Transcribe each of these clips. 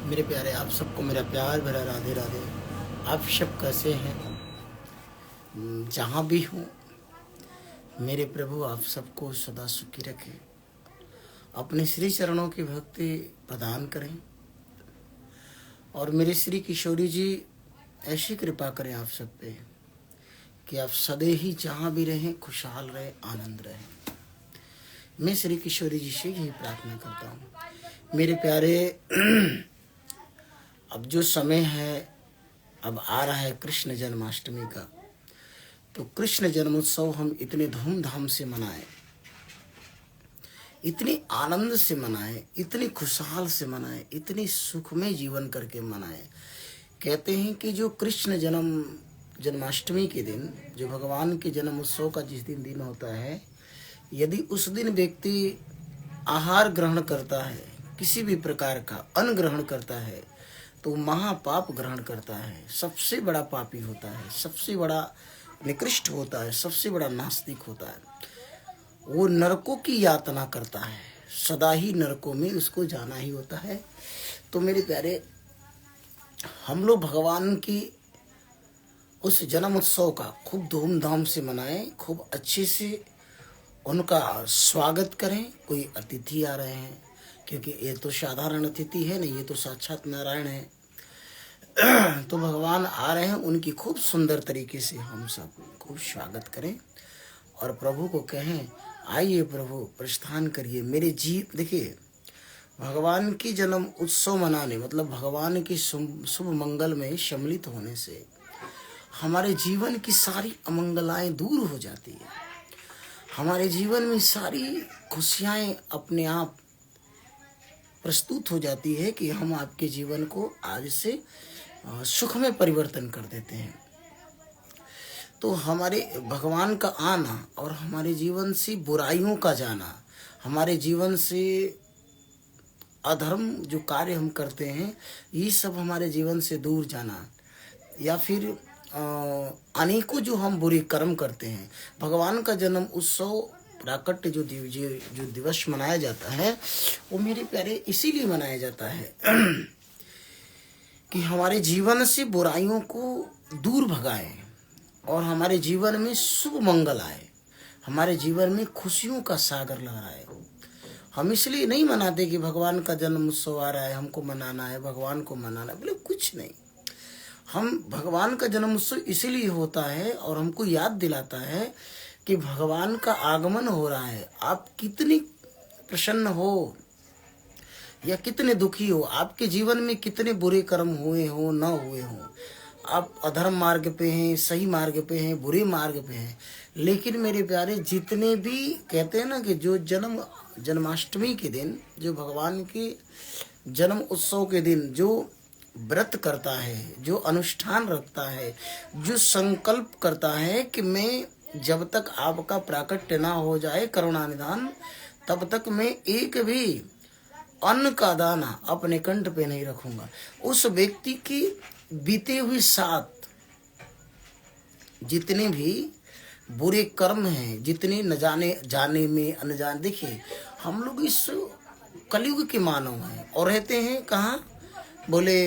मेरे प्यारे, आप सबको मेरा प्यार भरा राधे राधे। आप सब कैसे हैं? जहाँ भी हूँ, मेरे प्रभु आप सबको सदा सुखी रखें, अपने श्री चरणों की भक्ति प्रदान करें और मेरे श्री किशोरी जी ऐसी कृपा करें आप सब पे कि आप सदैव ही जहाँ भी रहें खुशहाल रहें, आनंद रहें। मैं श्री किशोरी जी से यही प्रार्थना करता हूँ। मेरे प्यारे, अब जो समय है, अब आ रहा है कृष्ण जन्माष्टमी का, तो कृष्ण जन्मोत्सव हम इतने धूमधाम से मनाएं, इतने आनंद से मनाएं, इतने खुशहाल से मनाएं, इतनी सुखमय जीवन करके मनाएं। कहते हैं कि जो कृष्ण जन्माष्टमी के दिन, जो भगवान के जन्म उत्सव का जिस दिन होता है, यदि उस दिन व्यक्ति आहार ग्रहण करता है, किसी भी प्रकार का अन्न ग्रहण करता है, तो महापाप ग्रहण करता है, सबसे बड़ा पापी होता है, सबसे बड़ा निकृष्ट होता है, सबसे बड़ा नास्तिक होता है। वो नरकों की यातना करता है, सदा ही नरकों में उसको जाना ही होता है। तो मेरे प्यारे, हम लोग भगवान की उस जन्म उत्सव का खूब धूमधाम से मनाएं, खूब अच्छे से उनका स्वागत करें। कोई अतिथि आ रहे हैं, क्योंकि ये तो साधारण अतिथि है नहीं, ये तो साक्षात नारायण है। तो भगवान आ रहे हैं, उनकी खूब सुंदर तरीके से हम सब खूब स्वागत करें और प्रभु को कहें, आइए प्रभु प्रस्थान करिए मेरे जीव। देखिए, भगवान की जन्म उत्सव मनाने मतलब भगवान की शुभ मंगल में सम्मिलित होने से हमारे जीवन की सारी अमंगलाएं दूर हो जाती है। हमारे जीवन में सारी खुशियाँ अपने आप प्रस्तुत हो जाती है कि हम आपके जीवन को आज से सुख में परिवर्तन कर देते हैं। तो हमारे भगवान का आना और हमारे जीवन से बुराइयों का जाना, हमारे जीवन से अधर्म जो कार्य हम करते हैं, ये सब हमारे जीवन से दूर जाना, या फिर अनेकों जो हम बुरे कर्म करते हैं। भगवान का जन्म उत्सव प्राकट्य जो दिवस मनाया जाता है, वो मेरे प्यारे इसीलिए मनाया जाता है कि हमारे जीवन से बुराइयों को दूर भगाए और हमारे जीवन में शुभ मंगल आए, हमारे जीवन में खुशियों का सागर लहराए। हम इसलिए नहीं मनाते कि भगवान का जन्म उत्सव आ रहा है, हमको मनाना है, भगवान को मनाना है, बोले कुछ नहीं। हम भगवान का जन्म उत्सव इसीलिए होता है और हमको याद दिलाता है कि भगवान का आगमन हो रहा है। आप कितनी प्रसन्न हो या कितने दुखी हो, आपके जीवन में कितने बुरे कर्म हुए हो न हुए हो, आप अधर्म मार्ग पे हैं, सही मार्ग पे हैं, बुरे मार्ग पे हैं, लेकिन मेरे प्यारे, जितने भी कहते हैं ना कि जो जन्माष्टमी के दिन, जो भगवान के जन्म उत्सव के दिन जो व्रत करता है, जो अनुष्ठान रखता है, जो संकल्प करता है कि मैं जब तक आपका प्राकट्य ना हो जाए करुणा निधान, तब तक मैं एक भी अन्न का दाना अपने कंठ पे नहीं रखूंगा, उस व्यक्ति की बीते हुए साथ जितने भी बुरे कर्म हैं, जितने न जाने में अनजाने, देखिए हम लोग इस कलयुग के मानव हैं और रहते हैं कहाँ, बोले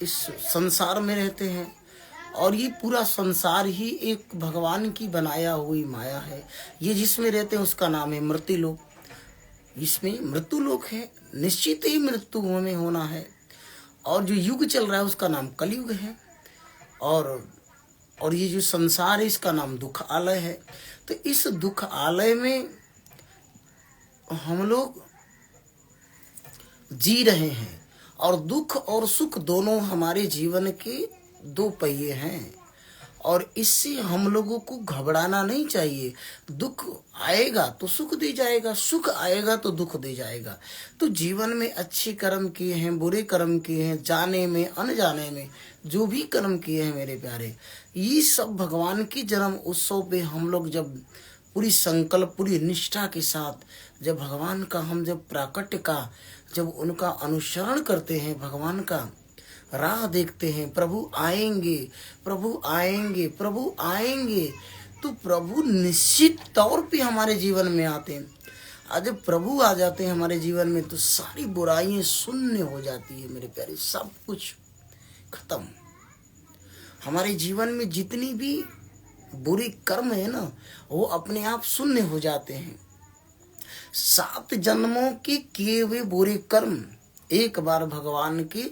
इस संसार में रहते हैं, और ये पूरा संसार ही एक भगवान की बनाया हुई माया है। ये जिसमें रहते हैं उसका नाम है मृत्यु लोक। इसमें मृत्यु लोक है, निश्चित ही मृत्यु हमें होना है। और जो युग चल रहा है उसका नाम कलयुग है, और ये जो संसार है इसका नाम दुख आलय है। तो इस दुख आलय में हम लोग जी रहे हैं, और दुख और सुख दोनों हमारे जीवन के दो पहिए हैं, और इससे हम लोगों को घबराना नहीं चाहिए। दुख आएगा तो सुख दे जाएगा, सुख आएगा तो दुख दे जाएगा। तो जीवन में अच्छे कर्म किए हैं, बुरे कर्म किए हैं, जाने में अनजाने में जो भी कर्म किए हैं मेरे प्यारे, ये सब भगवान की जन्म उत्सव पे हम लोग जब पूरी संकल्प, पूरी निष्ठा के साथ जब भगवान का हम जब प्राकट्य का, जब उनका अनुसरण करते हैं, भगवान का राह देखते हैं, प्रभु आएंगे, प्रभु आएंगे, प्रभु आएंगे, तो प्रभु निश्चित तौर पे हमारे जीवन में आते हैं। आज जब प्रभु आ जाते हैं हमारे जीवन में तो सारी बुराइयां शून्य हो जाती है मेरे प्यारे, सब कुछ खत्म। हमारे जीवन में जितनी भी बुरी कर्म है ना, वो अपने आप शून्य हो जाते हैं। 7 जन्मों के किए हुए बुरे कर्म एक बार भगवान के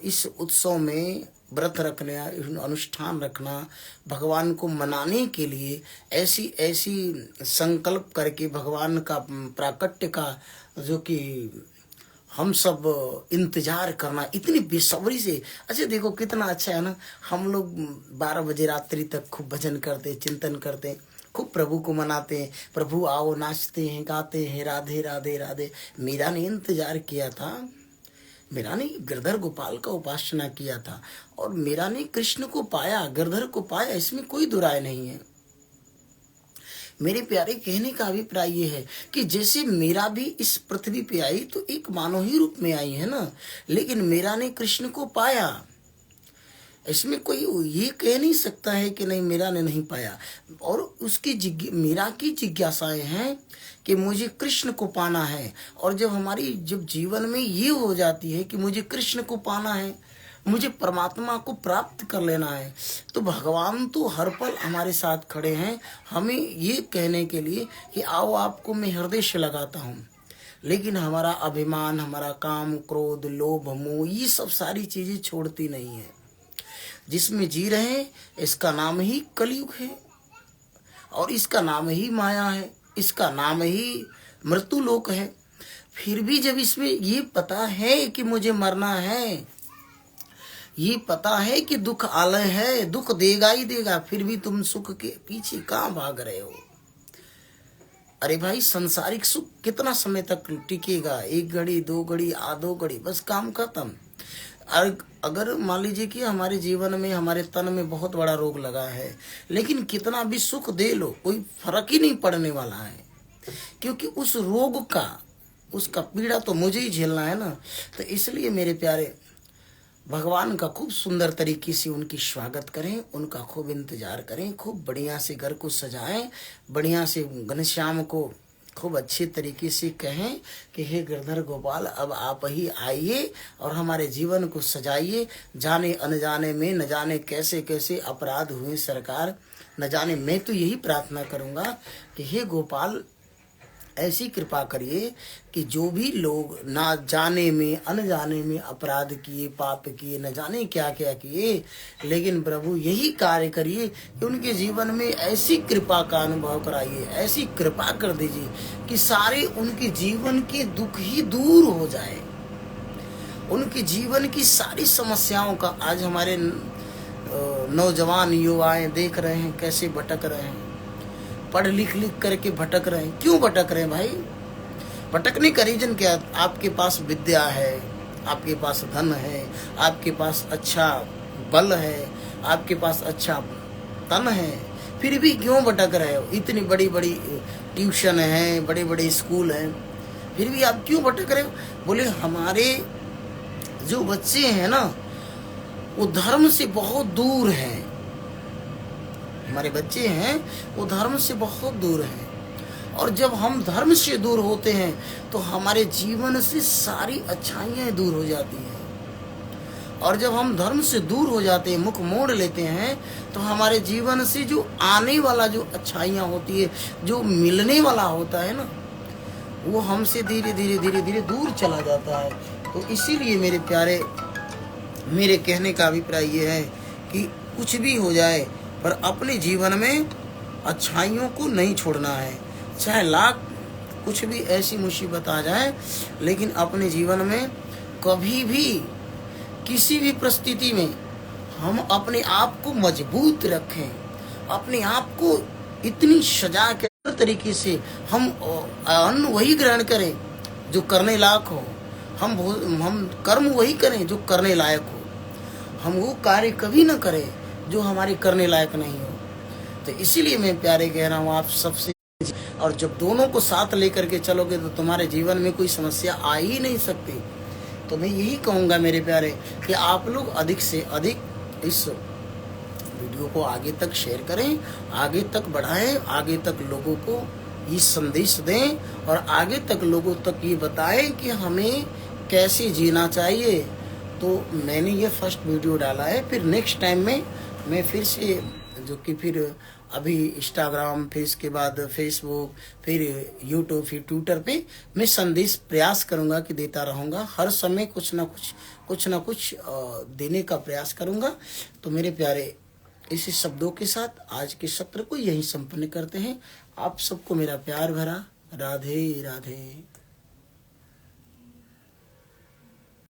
इस उत्सव में व्रत रखना, अनुष्ठान रखना, भगवान को मनाने के लिए ऐसी ऐसी संकल्प करके भगवान का प्राकट्य का जो कि हम सब इंतजार करना इतनी बेसब्री से। अच्छा देखो कितना अच्छा है ना, हम लोग 12 बजे रात्रि तक खूब भजन करते, चिंतन करते, खूब प्रभु को मनाते हैं, प्रभु आओ, नाचते हैं, गाते हैं, राधे राधे राधे। मीरा ने इंतजार किया था, मीरा ने गिरधर गोपाल का उपासना किया था और मीरा ने कृष्ण को पाया, गिरधर को पाया, इसमें कोई दुराय नहीं है। मेरे प्यारे कहने का अभिप्राय ये है कि जैसे मीरा भी इस पृथ्वी पे आई तो एक मानव ही रूप में आई है ना, लेकिन मीरा ने कृष्ण को पाया। इसमें कोई ये कह नहीं सकता है कि नहीं मीरा ने नहीं पाया। और उसकी मीरा की जिज्ञासाएं हैं कि मुझे कृष्ण को पाना है। और जब जीवन में ये हो जाती है कि मुझे कृष्ण को पाना है, मुझे परमात्मा को प्राप्त कर लेना है, तो भगवान तो हर पल हमारे साथ खड़े हैं हमें ये कहने के लिए कि आओ आपको मैं हृदय से लगाता हूँ। लेकिन हमारा अभिमान, हमारा काम, क्रोध, लोभ, मोह, ये सब सारी चीजें छोड़ती नहीं है। जिसमें जी रहे हैं इसका नाम ही कलयुग है और इसका नाम ही माया है, इसका नाम ही मृत्यु लोक है। फिर भी जब इसमें ये पता है कि मुझे मरना है, ये पता है कि दुख आलय है, दुख देगा ही देगा, फिर भी तुम सुख के पीछे कहाँ भाग रहे हो? अरे भाई सांसारिक सुख कितना समय तक टिकेगा? 1 घड़ी, 2 घड़ी, आधो घड़ी, बस काम खत्म। अगर मान लीजिए कि हमारे जीवन में, हमारे तन में बहुत बड़ा रोग लगा है, लेकिन कितना भी सुख दे लो कोई फर्क ही नहीं पड़ने वाला है, क्योंकि उस रोग का, उसका पीड़ा तो मुझे ही झेलना है ना। तो इसलिए मेरे प्यारे भगवान का खूब सुंदर तरीके से उनकी स्वागत करें, उनका खूब इंतजार करें, खूब बढ़िया से घर को सजाएं, बढ़िया से घनश्याम को खूब अच्छे तरीके से कहें कि हे गिरधर गोपाल अब आप ही आइए और हमारे जीवन को सजाइए। जाने अनजाने में न जाने कैसे कैसे अपराध हुए सरकार, न जाने। मैं तो यही प्रार्थना करूंगा कि हे गोपाल ऐसी कृपा करिए कि जो भी लोग ना जाने में अनजाने में अपराध किए, पाप किए, न जाने क्या क्या किए, लेकिन प्रभु यही कार्य करिए कि उनके जीवन में ऐसी कृपा का अनुभव कराइए, ऐसी कृपा कर दीजिए कि सारे उनके जीवन के दुख ही दूर हो जाए, उनके जीवन की सारी समस्याओं का। आज हमारे नौजवान युवाएं देख रहे हैं कैसे भटक रहे हैं, पढ़ लिख करके भटक रहे हैं। क्यों भटक रहे हैं भाई? भटकने का रीजन क्या? आपके पास विद्या है, आपके पास धन है, आपके पास अच्छा बल है, आपके पास अच्छा तन है, फिर भी क्यों भटक रहे हो? इतनी बड़ी बड़ी ट्यूशन है, बड़े बड़े स्कूल हैं, फिर भी आप क्यों भटक रहे हो? बोले हमारे जो बच्चे हैं ना वो धर्म से बहुत दूर हैं, हमारे बच्चे हैं वो धर्म से बहुत दूर हैं। और जब हम धर्म से दूर होते हैं तो हमारे जीवन से सारी अच्छाइयाँ दूर हो जाती हैं। और जब हम धर्म से दूर हो जाते हैं, मुख मोड़ लेते हैं, तो हमारे जीवन से जो आने वाला जो अच्छाइयाँ होती है, जो मिलने वाला होता है ना, वो हमसे धीरे धीरे धीरे धीरे दूर चला जाता है। तो इसीलिए मेरे प्यारे, मेरे कहने का अभिप्राय ये है कि कुछ भी हो जाए पर अपने जीवन में अच्छाइयों को नहीं छोड़ना है। चाहे लाख कुछ भी ऐसी मुसीबत आ जाए, लेकिन अपने जीवन में कभी भी किसी भी परिस्थिति में हम अपने आप को मजबूत रखें, अपने आप को इतनी सजा के तरीके से हम अन्न वही ग्रहण करें जो करने लायक हो, हम कर्म वही करें जो करने लायक हो, हम वो कार्य कभी ना करें जो हमारे करने लायक नहीं हो। तो इसीलिए मैं प्यारे कह रहा हूँ आप सबसे, और जब दोनों को साथ लेकर के चलोगे तो तुम्हारे जीवन में कोई समस्या आ ही नहीं सकती। तो मैं यही कहूँगा मेरे प्यारे कि आप लोग अधिक से अधिक इस वीडियो को आगे तक शेयर करें, आगे तक बढ़ाएं, आगे तक लोगों को ये संदेश दें और आगे तक लोगों तक ये बताएं कि हमें कैसे जीना चाहिए। तो मैंने ये फर्स्ट वीडियो डाला है, फिर नेक्स्ट टाइम में मैं फिर से जो कि फिर अभी इंस्टाग्राम, फिर इसके बाद फेसबुक, फिर यूट्यूब, फिर ट्विटर पे मैं संदेश प्रयास करूंगा कि देता रहूंगा। हर समय कुछ ना कुछ देने का प्रयास करूंगा। तो मेरे प्यारे, इसी शब्दों के साथ आज के सत्र को यहीं संपन्न करते हैं। आप सबको मेरा प्यार भरा राधे राधे।